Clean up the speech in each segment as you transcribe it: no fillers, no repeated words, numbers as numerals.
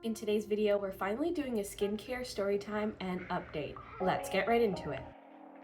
In today's video, we're finally doing a skincare story time and update. Let's get right into it.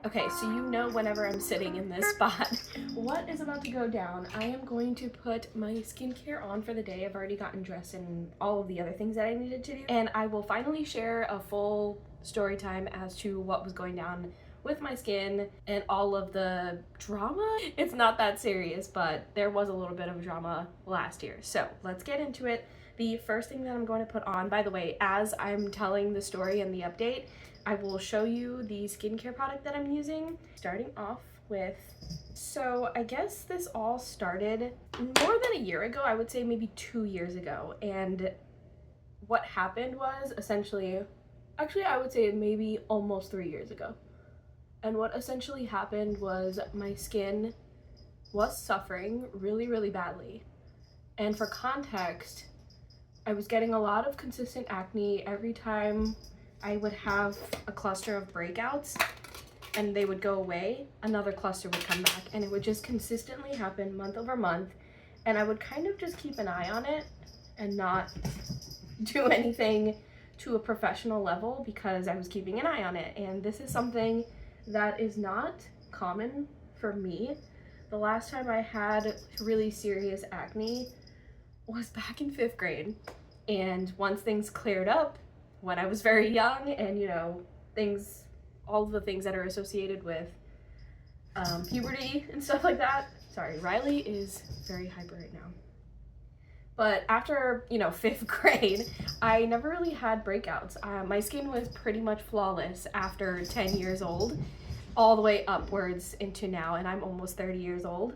Okay, so you know whenever I'm sitting in this spot, what is about to go down. I am going to put my skincare on for the day. I've already gotten dressed and all of the other things that I needed to do. And I will finally share a full story time as to what was going down with my skin and all of the drama. It's not that serious, but there was a little bit of drama last year. So let's get into it. The first thing that I'm going to put on, by the way, as I'm telling the story and the update, I will show you the skincare product that I'm using. Starting off with, so I guess this all started more than a year ago. I would say maybe 2 years ago. And what happened was essentially, actually I would say maybe almost 3 years ago. And what essentially happened was my skin was suffering really, really badly. And for context, I was getting a lot of consistent acne. Every time I would have a cluster of breakouts and they would go away, another cluster would come back, and it would just consistently happen month over month. And I would kind of just keep an eye on it and not do anything to a professional level because I was keeping an eye on it. And this is something that is not common for me. The last time I had really serious acne was back in 5th grade. And once things cleared up when I was very young, and you know, all of the things that are associated with puberty and stuff like that. Sorry, Riley is very hyper right now. But after, 5th grade, I never really had breakouts. My skin was pretty much flawless after 10 years old, all the way upwards into now, and I'm almost 30 years old.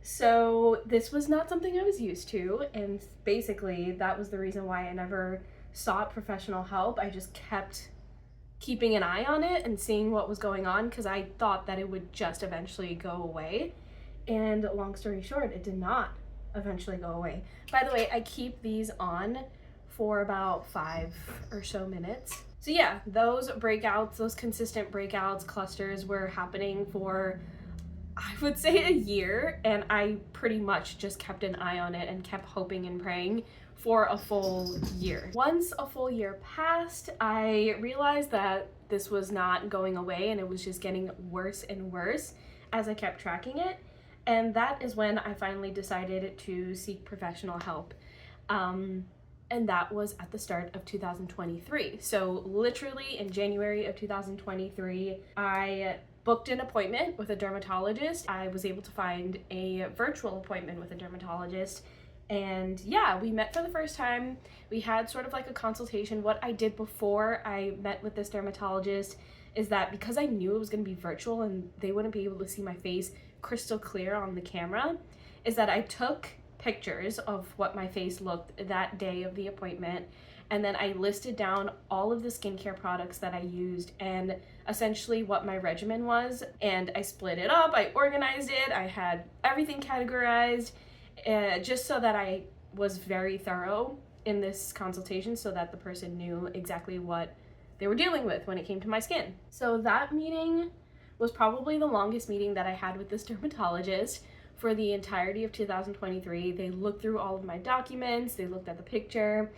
So this was not something I was used to, and basically that was the reason why I never sought professional help. I just kept keeping an eye on it and seeing what was going on because I thought that it would just eventually go away. And long story short, it did not eventually go away. By the way, I keep these on for about 5 or so minutes. So yeah, those breakouts, those consistent breakouts, clusters were happening for, I would say, a year, and I pretty much just kept an eye on it and kept hoping and praying for a full year. Once a full year passed, I realized that this was not going away and it was just getting worse and worse as I kept tracking it. And that is when I finally decided to seek professional help. And that was at the start of 2023. So literally in January of 2023, I booked an appointment with a dermatologist. I was able to find a virtual appointment with a dermatologist. And yeah, we met for the first time. We had sort of like a consultation. What I did before I met with this dermatologist is that because I knew it was going to be virtual and they wouldn't be able to see my face crystal clear on the camera, is that I took pictures of what my face looked that day of the appointment, and then I listed down all of the skincare products that I used and essentially what my regimen was, and I split it up, I organized it, I had everything categorized, just so that I was very thorough in this consultation so that the person knew exactly what they were dealing with when it came to my skin. So that meeting was probably the longest meeting that I had with this dermatologist for the entirety of 2023. They looked through all of my documents, they looked at the picture,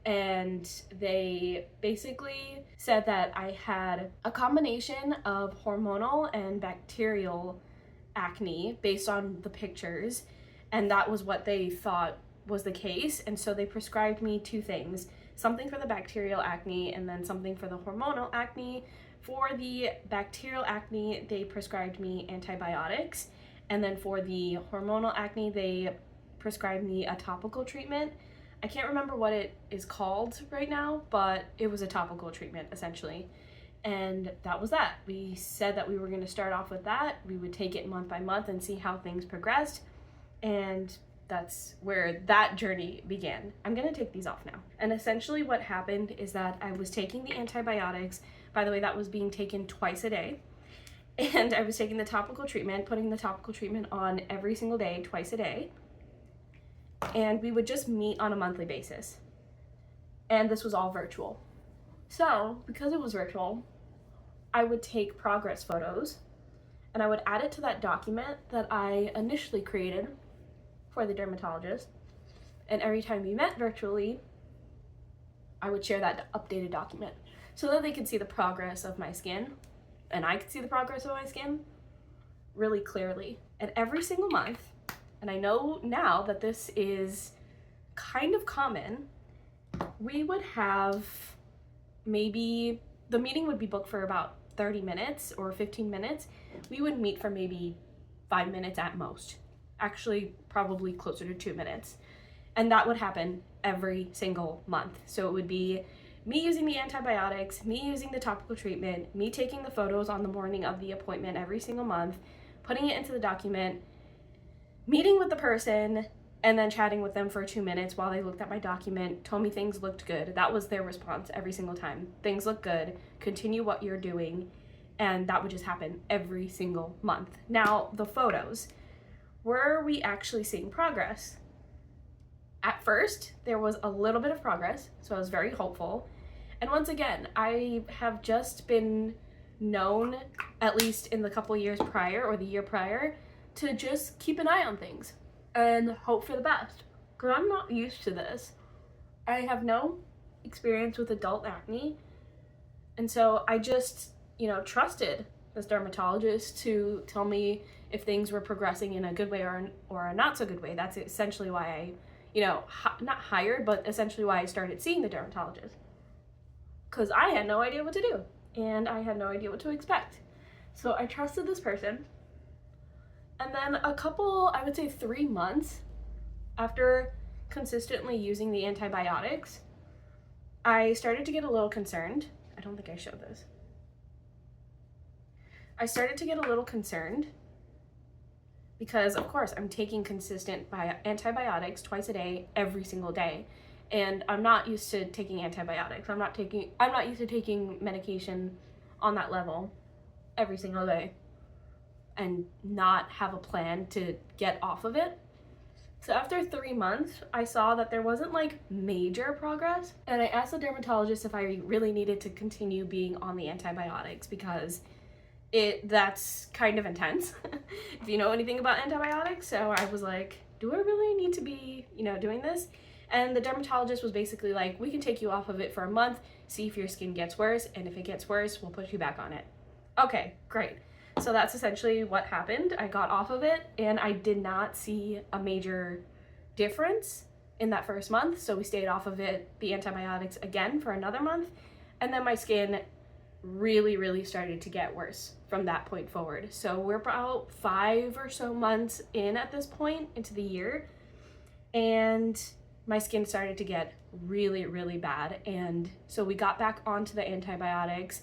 and they basically said that I had a combination of hormonal and bacterial acne based on the pictures, and that was what they thought was the case. And so they prescribed me 2 things, something for the bacterial acne and then something for the hormonal acne. For the bacterial acne, they prescribed me antibiotics, and then for the hormonal acne, they prescribed me a topical treatment. I can't remember what it is called right now, but it was a topical treatment essentially. And that was that. We said that we were going to start off with that. We would take it month by month and see how things progressed. And that's where that journey began. I'm going to take these off now. And essentially what happened is that I was taking the antibiotics. By the way, that was being taken twice a day. And I was taking the topical treatment, putting the topical treatment on every single day, twice a day. And we would just meet on a monthly basis. And this was all virtual. So, because it was virtual, I would take progress photos and I would add it to that document that I initially created for the dermatologist. And every time we met virtually, I would share that updated document so that they could see the progress of my skin, and I could see the progress of my skin really clearly. And every single month, and I know now that this is kind of common, we would have maybe, the meeting would be booked for about 30 minutes or 15 minutes. We would meet for maybe 5 minutes at most. Actually, probably closer to 2 minutes. And that would happen every single month. So it would be me using the antibiotics, me using the topical treatment, me taking the photos on the morning of the appointment every single month, putting it into the document, meeting with the person, and then chatting with them for 2 minutes while they looked at my document, told me things looked good. That was their response every single time. Things look good, continue what you're doing, and that would just happen every single month. Now, the photos. Were we actually seeing progress? At first, there was a little bit of progress, so I was very hopeful. And once again, I have just been known, at least in the couple years prior or the year prior, to just keep an eye on things and hope for the best. Because I'm not used to this. I have no experience with adult acne. And so I just, trusted this dermatologist to tell me if things were progressing in a good way or a not so good way. That's essentially why I, not hired, but essentially why I started seeing the dermatologist. Because I had no idea what to do, and I had no idea what to expect. So I trusted this person. And then a couple, I would say 3 months after consistently using the antibiotics, I started to get a little concerned. I don't think I showed this. I started to get a little concerned because, of course, I'm taking consistent antibiotics twice a day, every single day. And I'm not used to taking antibiotics. I'm not used to taking medication on that level every single day and not have a plan to get off of it. So after 3 months, I saw that there wasn't like major progress. And I asked the dermatologist if I really needed to continue being on the antibiotics because that's kind of intense, if you know anything about antibiotics. So I was like, do I really need to be, doing this? And the dermatologist was basically like, we can take you off of it for a month, see if your skin gets worse, and if it gets worse, we'll put you back on it. Okay, great. So that's essentially what happened. I got off of it, and I did not see a major difference in that first month. So we stayed off of it, the antibiotics, again for another month, and then my skin really, really started to get worse from that point forward. So we're about 5 or so months in at this point into the year, and my skin started to get really, really bad. And so we got back onto the antibiotics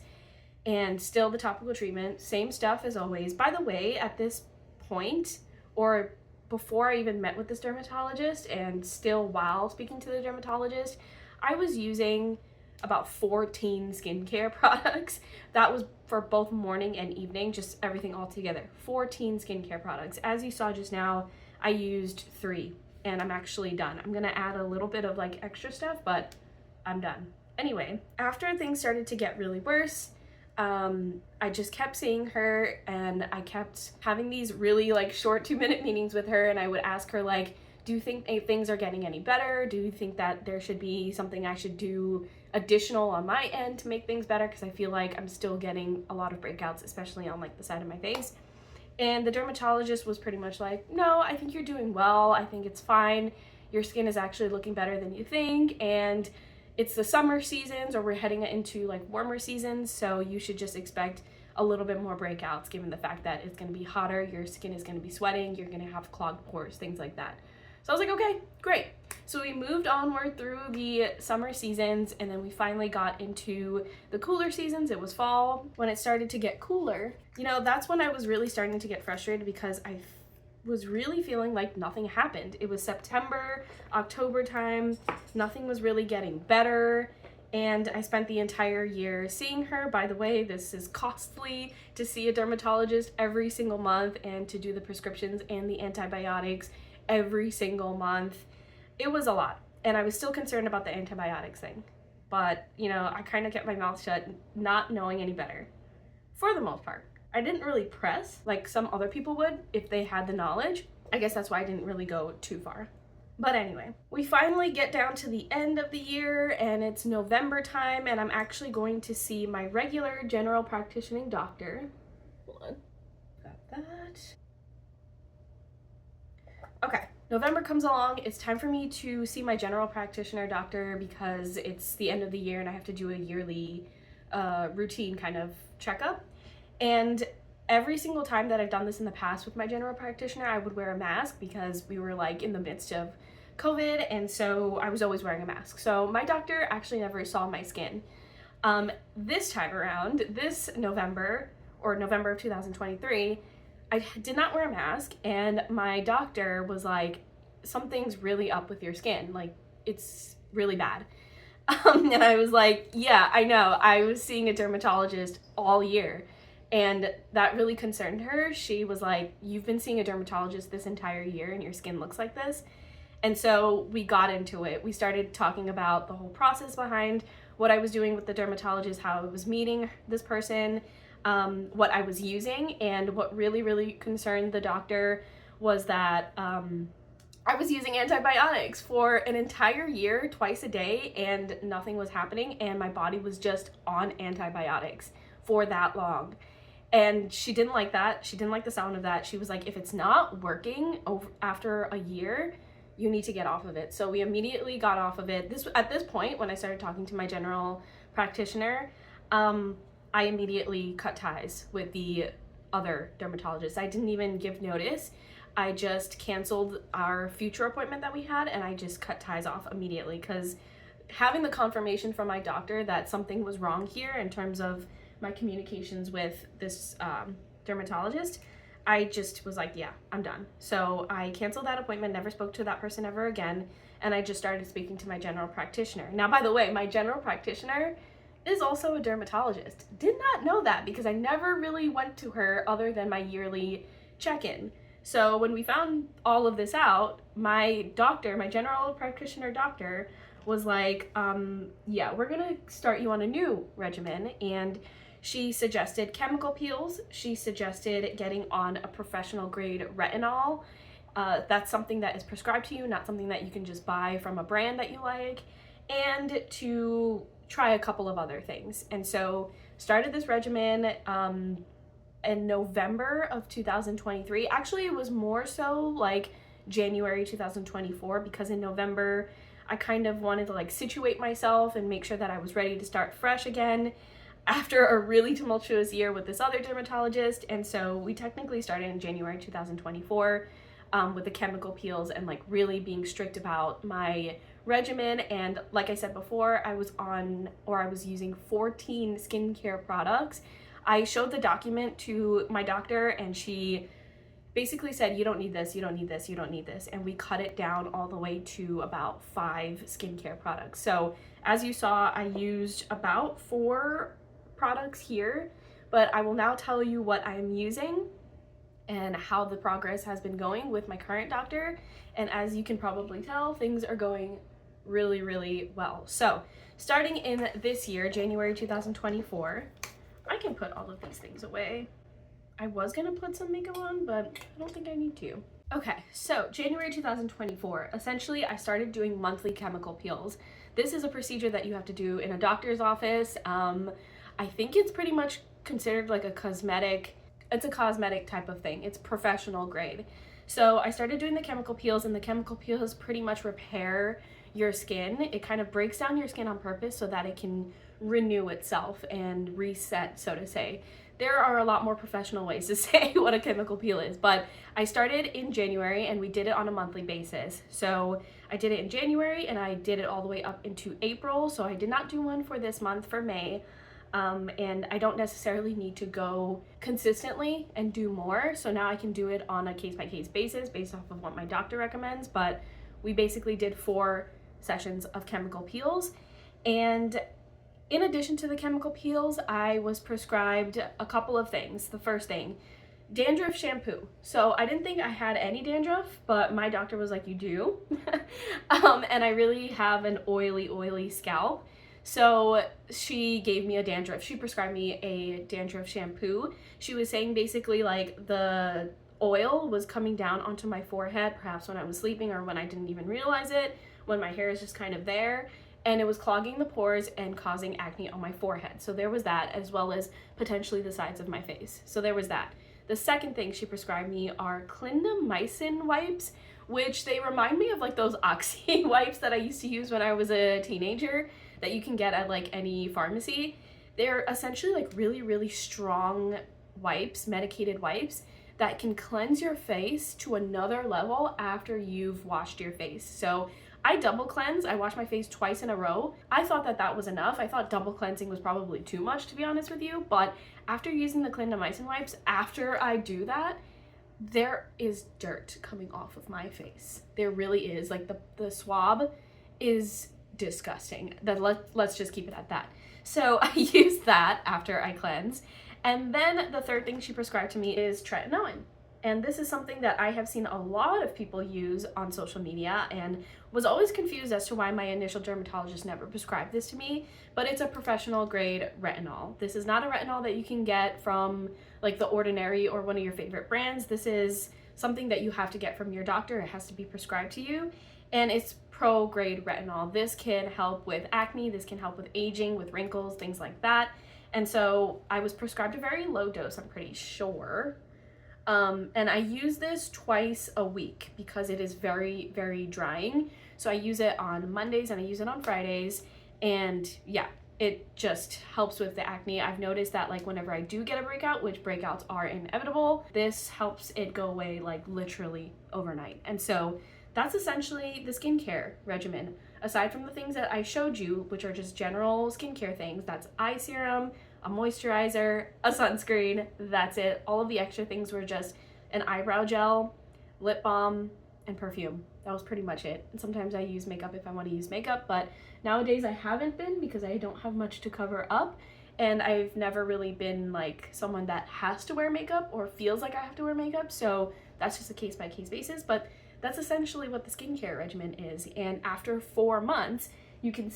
and still the topical treatment, same stuff as always. By the way, at this point, or before I even met with this dermatologist, and still while speaking to the dermatologist, I was using about 14 skincare products. That was for both morning and evening, just everything all together. 14 skincare products. As you saw just now, I used 3, and I'm actually done. I'm gonna add a little bit of like extra stuff, but I'm done. Anyway, after things started to get really worse, I just kept seeing her, and I kept having these really like short 2-minute meetings with her, and I would ask her like, do you think things are getting any better? Do you think that there should be something I should do additional on my end to make things better? Because I feel like I'm still getting a lot of breakouts, especially on like the side of my face. And the dermatologist was pretty much like, no, I think you're doing well. I think it's fine. Your skin is actually looking better than you think. And it's the summer seasons, or we're heading into like warmer seasons. So you should just expect a little bit more breakouts given the fact that it's going to be hotter. Your skin is going to be sweating. You're going to have clogged pores, things like that. So I was like, okay, great. So we moved onward through the summer seasons, and then we finally got into the cooler seasons. It was fall. When it started to get cooler, that's when I was really starting to get frustrated because I was really feeling like nothing happened. It was September, October time. Nothing was really getting better. And I spent the entire year seeing her. By the way, this is costly to see a dermatologist every single month and to do the prescriptions and the antibiotics every single month. It was a lot, and I was still concerned about the antibiotics thing, but I kind of kept my mouth shut, not knowing any better for the most part. I didn't really press like some other people would if they had the knowledge. I guess that's why I didn't really go too far. But anyway, we finally get down to the end of the year and it's November time, and I'm actually going to see my regular general practitioner doctor. Hold on. Got that. Okay, November comes along. It's time for me to see my general practitioner doctor because it's the end of the year and I have to do a yearly routine kind of checkup. And every single time that I've done this in the past with my general practitioner, I would wear a mask because we were like in the midst of COVID, and so I was always wearing a mask. So my doctor actually never saw my skin. This time around, this November, or November of 2023, I did not wear a mask, and my doctor was like, something's really up with your skin. Like, it's really bad. And I was like, yeah, I know. I was seeing a dermatologist all year. And that really concerned her. She was like, you've been seeing a dermatologist this entire year and your skin looks like this. And so we got into it. We started talking about the whole process behind what I was doing with the dermatologist, how I was meeting this person, what I was using. And what really, really concerned the doctor was that I was using antibiotics for an entire year, twice a day, and nothing was happening. And my body was just on antibiotics for that long. And she didn't like that. She didn't like the sound of that. She was like, if it's not working after a year, you need to get off of it. So we immediately got off of it. At this point, when I started talking to my general practitioner, I immediately cut ties with the other dermatologist. I didn't even give notice. I just canceled our future appointment that we had, and I just cut ties off immediately because having the confirmation from my doctor that something was wrong here in terms of my communications with this dermatologist, I just was like, yeah, I'm done. So I canceled that appointment, never spoke to that person ever again, and I just started speaking to my general practitioner. Now, by the way, my general practitioner is also a dermatologist. Did not know that because I never really went to her other than my yearly check-in. So when we found all of this out, my doctor, my general practitioner doctor, was like, yeah, we're gonna start you on a new regimen. And she suggested chemical peels. She suggested getting on a professional grade retinol. That's something that is prescribed to you, not something that you can just buy from a brand that you like. And to try a couple of other things. And so started this regimen in November of 2023. Actually, it was more so like January 2024 because in November, I kind of wanted to like situate myself and make sure that I was ready to start fresh again after a really tumultuous year with this other dermatologist. And so we technically started in January 2024 with the chemical peels and like really being strict about my regimen. And like I said before, I was using 14 skincare products. I showed the document to my doctor and she basically said, you don't need this, you don't need this, you don't need this. And we cut it down all the way to about 5 skincare products. So as you saw, I used about 4 products here, but I will now tell you what I'm using and how the progress has been going with my current doctor. And as you can probably tell, things are going really, really well. So starting in this year, January 2024, I can put all of these things away. I was gonna put some makeup on, but I don't think I need to. Okay, so January 2024, essentially I started doing monthly chemical peels. This is a procedure that you have to do in a doctor's office. I think it's pretty much considered like a cosmetic type of thing. It's professional grade. So I started doing the chemical peels, and the chemical peels pretty much repair your skin. It kind of breaks down your skin on purpose so that it can renew itself and reset, so to say. There are a lot more professional ways to say what a chemical peel is, but I started in January and we did it on a monthly basis. So I did it in January and I did it all the way up into April. So I did not do one for this month for May. And I don't necessarily need to go consistently and do more. So now I can do it on a case-by-case basis based off of what my doctor recommends. But we basically did 4 sessions of chemical peels. And in addition to the chemical peels, I was prescribed a couple of things. The first thing, dandruff shampoo. So I didn't think I had any dandruff, but my doctor was like, you do. And I really have an oily scalp. So she gave me she prescribed me a dandruff shampoo. She was saying basically like the oil was coming down onto my forehead, perhaps when I was sleeping or when I didn't even realize it, when my hair is just kind of there, and it was clogging the pores and causing acne on my forehead. So there was that, as well as potentially the sides of my face. So there was that. The second thing she prescribed me are Clindamycin wipes, which they remind me of like those Oxy wipes that I used to use when I was a teenager that you can get at like any pharmacy. They're essentially like really, really strong wipes, medicated wipes, that can cleanse your face to another level after you've washed your face. So I double cleanse. I wash my face twice in a row. I thought that that was enough. I thought double cleansing was probably too much, to be honest with you. But after using the Clindamycin wipes, after I do that, there is dirt coming off of my face. There really is. Like the swab is disgusting. Let's just keep it at that. So I use that after I cleanse. And then the third thing she prescribed to me is Tretinoin. And this is something that I have seen a lot of people use on social media and was always confused as to why my initial dermatologist never prescribed this to me, but it's a professional grade retinol. This is not a retinol that you can get from like The Ordinary or one of your favorite brands. This is something that you have to get from your doctor. It has to be prescribed to you, and it's pro grade retinol. This can help with acne, this can help with aging, with wrinkles, things like that. And so I was prescribed a very low dose, I'm pretty sure. And I use this twice a week because it is very, very drying. So I use it on Mondays and I use it on Fridays. And yeah, it just helps with the acne. I've noticed that like whenever I do get a breakout, which breakouts are inevitable, this helps it go away like literally overnight. And so that's essentially the skincare regimen. Aside from the things that I showed you, which are just general skincare things, that's eye serum, a moisturizer, a sunscreen, that's it. All of the extra things were just an eyebrow gel, lip balm, and perfume. That was pretty much it. And sometimes I use makeup if I want to use makeup, but nowadays I haven't been because I don't have much to cover up, and I've never really been like someone that has to wear makeup or feels like I have to wear makeup, so that's just a case-by-case basis. But that's essentially what the skincare regimen is. And after 4 months, you can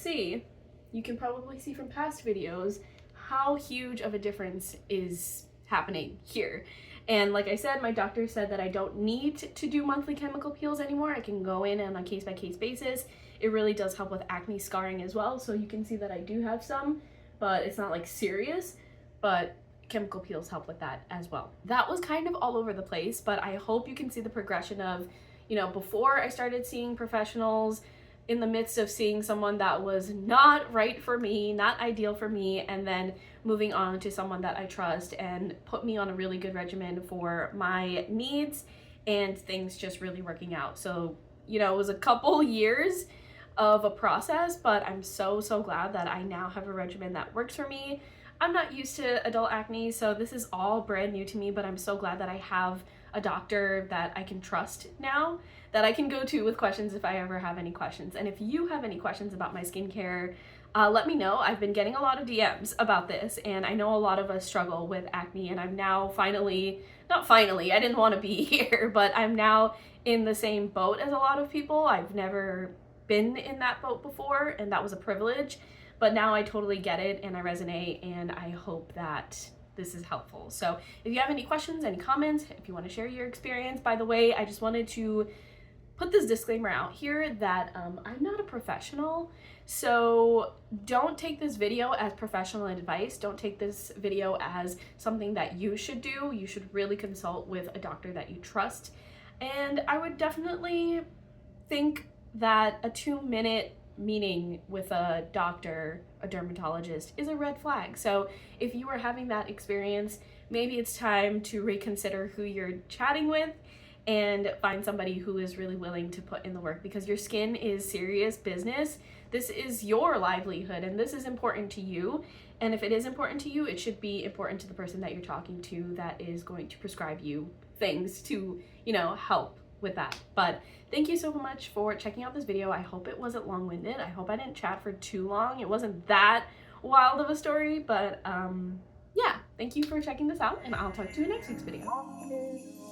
probably see from past videos how huge of a difference is happening here. And like I said, my doctor said that I don't need to do monthly chemical peels anymore. I can go in on a case-by-case basis. It really does help with acne scarring as well. So you can see that I do have some, but it's not like serious, but chemical peels help with that as well. That was kind of all over the place, but I hope you can see the progression of, you know, before I started seeing professionals, in the midst of seeing someone that was not right for me, not ideal for me, and then moving on to someone that I trust and put me on a really good regimen for my needs, and things just really working out. So, you know, it was a couple years of a process, but I'm so glad that I now have a regimen that works for me. I'm not used to adult acne, so this is all brand new to me, but I'm so glad that I have a doctor that I can trust now, that I can go to with questions if I ever have any questions. And if you have any questions about my skincare, let me know. I've been getting a lot of DMs about this, and I know a lot of us struggle with acne, and I'm now not finally, I didn't want to be here, but I'm now in the same boat as a lot of people. I've never been in that boat before, and that was a privilege, but now I totally get it and I resonate, and I hope that this is helpful. So if you have any questions, any comments, if you want to share your experience, by the way, I just wanted to put this disclaimer out here that I'm not a professional, so don't take this video as professional advice. Don't take this video as something that you should do. You should really consult with a doctor that you trust. And I would definitely think that a 2-minute meeting with a doctor, a dermatologist, is a red flag. So if you are having that experience, maybe it's time to reconsider who you're chatting with and find somebody who is really willing to put in the work, because your skin is serious business. This is your livelihood, and this is important to you. And if it is important to you, it should be important to the person that you're talking to that is going to prescribe you things to, you know, help with that. But thank you so much for checking out this video. I hope it wasn't long-winded. I hope I didn't chat for too long. It wasn't that wild of a story, but yeah, thank you for checking this out, and I'll talk to you in next week's video.